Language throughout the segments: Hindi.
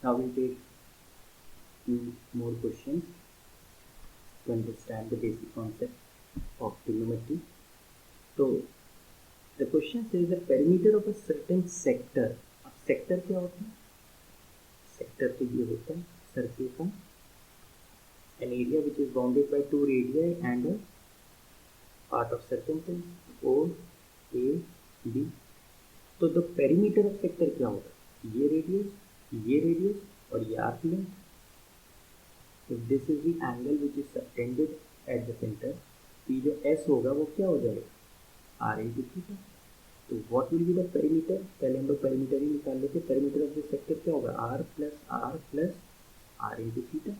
Now we'll take few more questions to understand the basic concept of trigonometry. So the question says the perimeter of a certain sector. अब sector क्या होता है? Sector तो ये होता है सर्कल का an area which is bounded by two radii and a part of circumference O A B. तो the perimeter of sector क्या होगा? ये radius और ये arc length. If this is the angle which is subtended at the center, तो जो S होगा वो क्या हो जाएगा? R into theta. तो what will be the perimeter? पहले हम लोग perimeter ही निकाल लेते. Perimeter of the sector क्या होगा? R plus R into theta.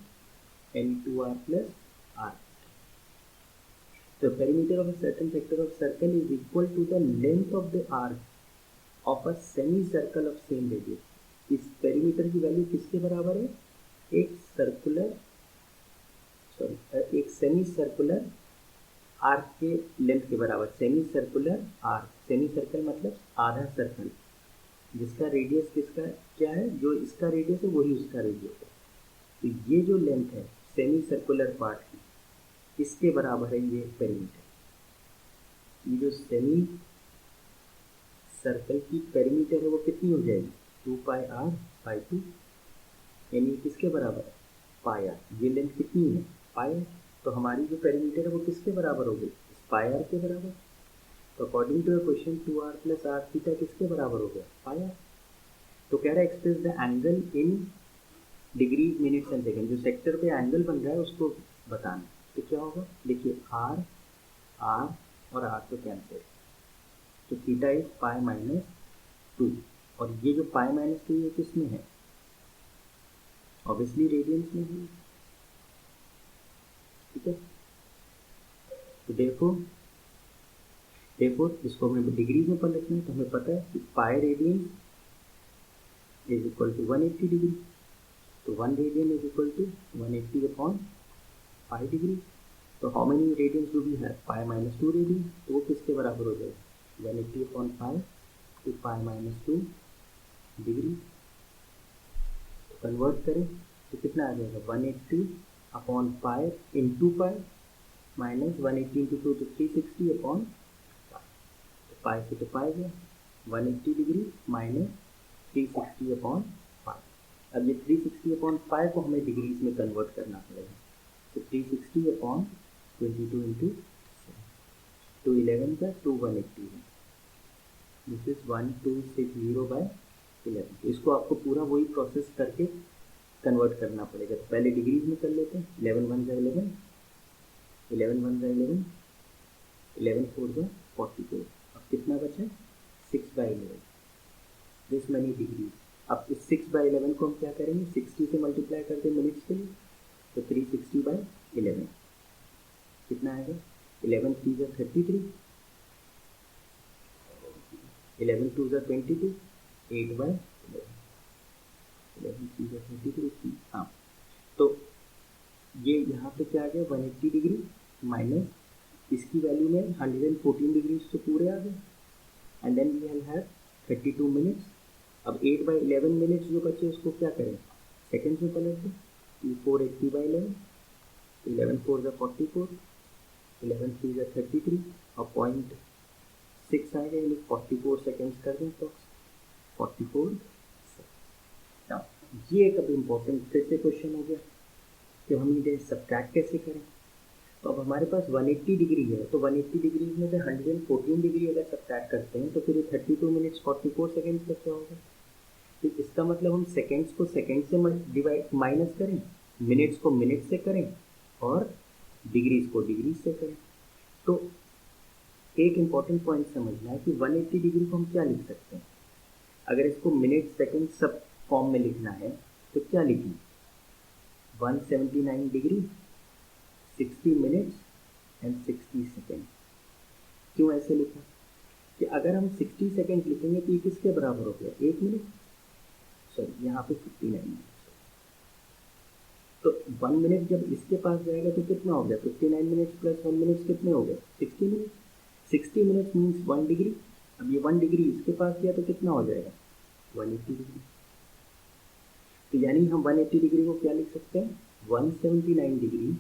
N into R plus R. The perimeter of a certain sector of circle is equal to the length of the arc of a semicircle of same radius. इस perimeter की वैल्यू किसके बराबर है? एक सेमी सर्कुलर आर्क के लेंथ के बराबर. Semi circular arc, semi circle मतलब आधा सर्कल, जिसका रेडियस किसका क्या है? जो इसका रेडियस है वही उसका रेडियस है. तो ये जो लेंथ है सेमी सर्कुलर पार्ट की, इसके बराबर है ये पेरीमीटर. ये जो सेमी सर्कल की पेरीमीटर है वो कितनी हो जाएगी? 2πr/2. यानी किसके बराबर है? पाई आर. ये लेंथ कितनी है? पाई आर. तो हमारी जो पेरीमीटर है वो किसके बराबर हो गई? पाई आर के बराबर. तो according to the question 2r plus r theta किसके बराबर हो गया? Pi R. तो कह रहा है express the angle in degree minutes and second. जो सेक्टर पे एंगल बन रहा है उसको बताना. तो क्या होगा? देखिए r और r तो कैंसिल, तो थीटा इज π-2. और ये जो π-2 ये किस में है? ऑब्वियसली रेडियंस में है. ठीक है. तो देखो इसको हमें डिग्री में पलटना है. तो हमें पता है कि pi radian is equal to 180 degree. तो 1 radian is equal to 180 upon pi degree. तो how many radians do we have? π-2 radian. तो वो किसके बराबर हो जाएगा? 180 अपॉन पाई टू π-2 डिग्री. तो कन्वर्ट करें तो कितना आ जाएगा? 180 upon pi into pi minus 180 into 2 तो 360 अपॉन पाई. तो पाई से तो पाई गया 180 डिग्री माइनस 360 अपॉन पाई. अब ये 360 अपॉन पाई को हमें डिग्रीज में कन्वर्ट करना पड़ेगा. तो 360 अपॉन 22 इंटू 211 का 180 है. This is 1260/11. तो इसको आपको पूरा वही प्रोसेस करके कन्वर्ट करना पड़ेगा. तो पहले डिग्रीज में कर लेते हैं. 11 1 जा 11, 11 1 जा 11, 11 4 जा 44. अब कितना बचा? 6/11. This money degrees. अब इस 6/11 को हम क्या करेंगे? 60 से मल्टीप्लाई करते हैं मिनट्स के लिए. तो 360/11 कितना आएगा? 11 3 जा 33, 11 2 जा 22, 8/11. 11 3 जा 33. हाँ, तो ये यहाँ पे क्या आ गया? 180 डिग्री माइनस इसकी वैल्यू में 114 डिग्री तो पूरे आ गए. And then we have 32 minutes. अब 8/11 मिनट्स जो बचे उसको क्या करें? सेकेंड्स में पलट दें. 480/11, 11 4 जा 44, 11 3 जा 33 और 0.6 आएगा. यानी 44 सेकेंड्स कर दें. तो 44. ये एक अब इम्पोर्टेंट फिर से क्वेश्चन हो गया कि हम इसे सब्ट्रैक्ट कैसे करें. तो अब हमारे पास 180 डिग्री है. तो 180 डिग्री में से 114 डिग्री अगर सब्ट्रैक्ट करते हैं तो फिर 32 मिनट्स 44 सेकेंड्स का क्या होगा? तो इसका मतलब हम सेकेंड्स को सेकेंड से डिवाइड माइनस करें, मिनट्स को मिनट से करें और डिग्रीज को डिग्रीज से करें. तो एक इम्पॉर्टेंट पॉइंट समझना है कि 180 डिग्री को हम क्या लिख सकते हैं? अगर इसको मिनट सेकेंड सब फॉर्म में लिखना है तो क्या लिखें? 179 डिग्री, 60 मिनट्स एंड 60 सेकेंड. क्यों ऐसे लिखा? कि अगर हम 60 सेकेंड लिखेंगे तो ये किसके बराबर हो गया? 1 मिनट. सॉरी, यहाँ पे 59 मिनट. तो 1 मिनट जब इसके पास जाएगा तो कितना हो गया? 59 मिनट्स प्लस 1 मिनट्स कितने हो गए? 60 मिनट. 60 minutes means 1 degree. अब ये 1 डिग्री इसके पास गया तो कितना हो जाएगा? 180 डिग्री. तो यानी हम 180 डिग्री को क्या लिख सकते हैं, 179 डिग्री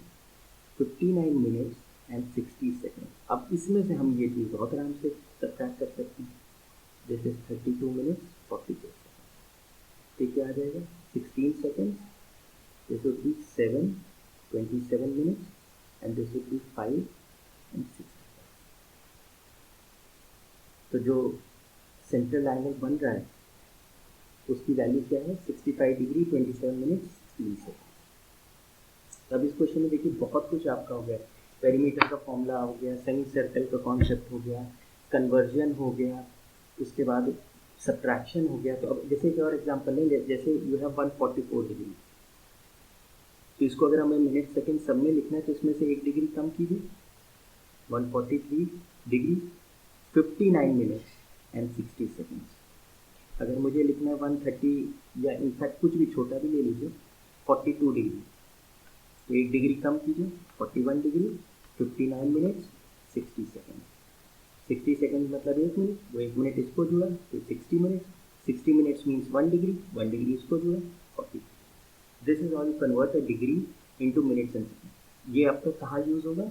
59 मिनट्स एंड 60 सेकेंड। अब इसमें से हम ये चीज़ बहुत आराम से सब्ट्रैक्ट कर सकते हैं। This is 32 minutes 42 second. ठीक है, आ जाएगा 16 seconds, this would be 7 27 minutes and this would be 5 and 6। तो जो सेंट्रल एंगल बन रहा है उसकी वैल्यू क्या है, 65 डिग्री 27 मिनट्स 16 सेकेंड। अब इस क्वेश्चन में देखिए बहुत कुछ आपका हो गया, पेरीमीटर का फॉर्मूला हो गया, सेमी सर्कल का कॉन्सेप्ट हो गया, कन्वर्जन हो गया, उसके बाद सब्ट्रैक्शन हो गया। तो अब जैसे एक और एग्जांपल लेंगे, जैसे यू हैव 144 डिग्री, तो इसको अगर हमें मिनट सेकेंड सब में लिखना है तो इसमें से 1 डिग्री कम कीजिए, 143 डिग्री 59 मिनट्स एंड 60 सेकेंड्स। अगर मुझे लिखना है 130 या इनफैक्ट कुछ भी छोटा भी ले लीजिए, 42 डिग्री, तो 1 डिग्री कम कीजिए, 41 डिग्री 59 मिनट्स 60 सेकेंड। 60 सेकेंड मतलब 1 मिनट, वो 1 मिनट इसको जुड़ा तो 60 minutes, 60 minutes means 1 degree, 1 degree इसको जुड़ा 40। This is all convert a degree into minutes and second. ये आपका कहाँ यूज होगा,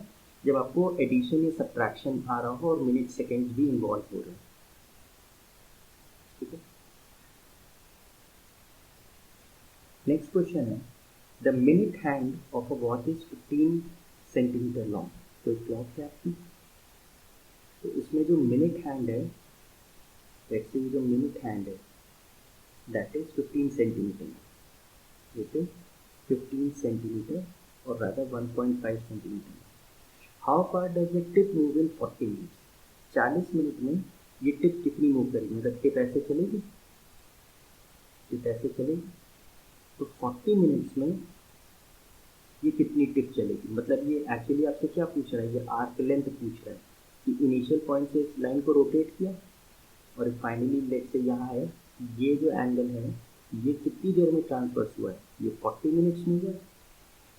जब आपको एडिशन या सब्ट्रैक्शन आ रहा हो और मिनट सेकेंड भी इन्वॉल्व हो रहे हैं। ठीक है, नेक्स्ट क्वेश्चन है, the minute hand of a watch is 15 centimetre long. तो एक क्लॉक है आपकी, तो इसमें जो मिनट हैंड है, एक्चुअली जो मिनट हैंड है that is 15 centimetre, it is 15 centimetre और rather 1.5 centimetre. How far does the tip move in 40 minutes. 40 minute में ये टिप कितनी मूव करेगी, मतलब टिप ऐसे चलेगी, टिप ऐसे चलेगी, तो 40 मिनट्स में ये कितनी टिप चलेगी। मतलब ये एक्चुअली आपसे क्या पूछ रहा है, ये आर्क लेंथ पूछ रहा है कि इनिशियल पॉइंट से इस लाइन को रोटेट किया और फाइनली लेट से यहाँ है, ये जो एंगल है ये कितनी देर में ट्रांसवर्स हुआ है, ये 40 मिनट्स में हुआ है।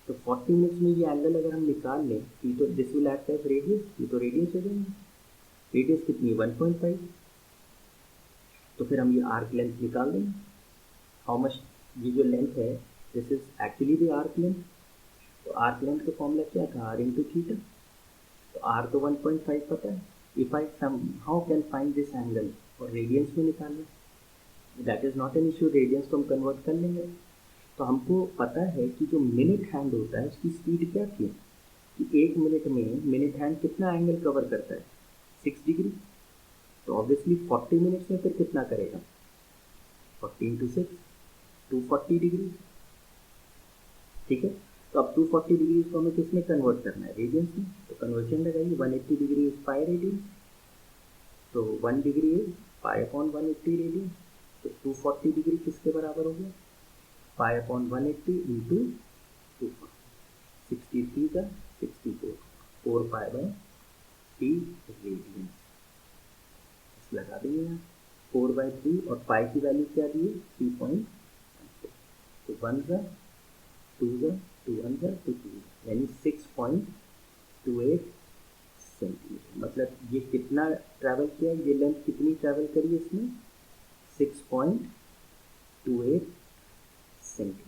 तो 40 मिनट्स में ये एंगल अगर हम निकाल लें तो this will act as radius, ये तो रेडियस हो जाएंगे, रेडियस कितनी है 1.5, तो फिर हम ये आर्क लेंथ निकाल देंगे। हाउ मच, ये जो लेंथ है this is actually the arc length. तो आर्क लेंथ का फॉर्मूला क्या था, r इंटू थीटा, तो r तो 1.5 पता है। If I how can find this angle और रेडियंस में निकालना, that is not an issue, radians तो हम कन्वर्ट कर लेंगे। तो हमको पता है कि जो मिनट हैंड होता है उसकी स्पीड क्या थी, कि 1 मिनट में मिनट हैंड कितना एंगल कवर करता है, 6 डिग्री। तो ऑब्वियसली 40 मिनट्स में फिर कितना करेगा, 40 इंटू 6 240 डिग्री। ठीक है, तो अब 240 डिग्री को हमें किस में कन्वर्ट करना है, रेडियंस में। तो कन्वर्जन लगाइए, 180 डिग्री इज पाई रेडियंस, तो 1 degree is pi upon 180 radians. तो 240 डिग्री किसके बराबर हो गया, पाई अपॉन 180 इंटू 240, 63 का 64, 4 पाई बाय टी रेडियंस लगा देंगे यहाँ, 4/3 और पाई की वैल्यू क्या दी है 3.14, तो 1 जा 2 जा 2 1 जा तो 2, यानी 6.28 सेंटीमीटर। मतलब ये कितना ट्रैवल किया, ये लेंथ कितनी ट्रैवल करी इसमें, 6.28 सेंटीमीटर।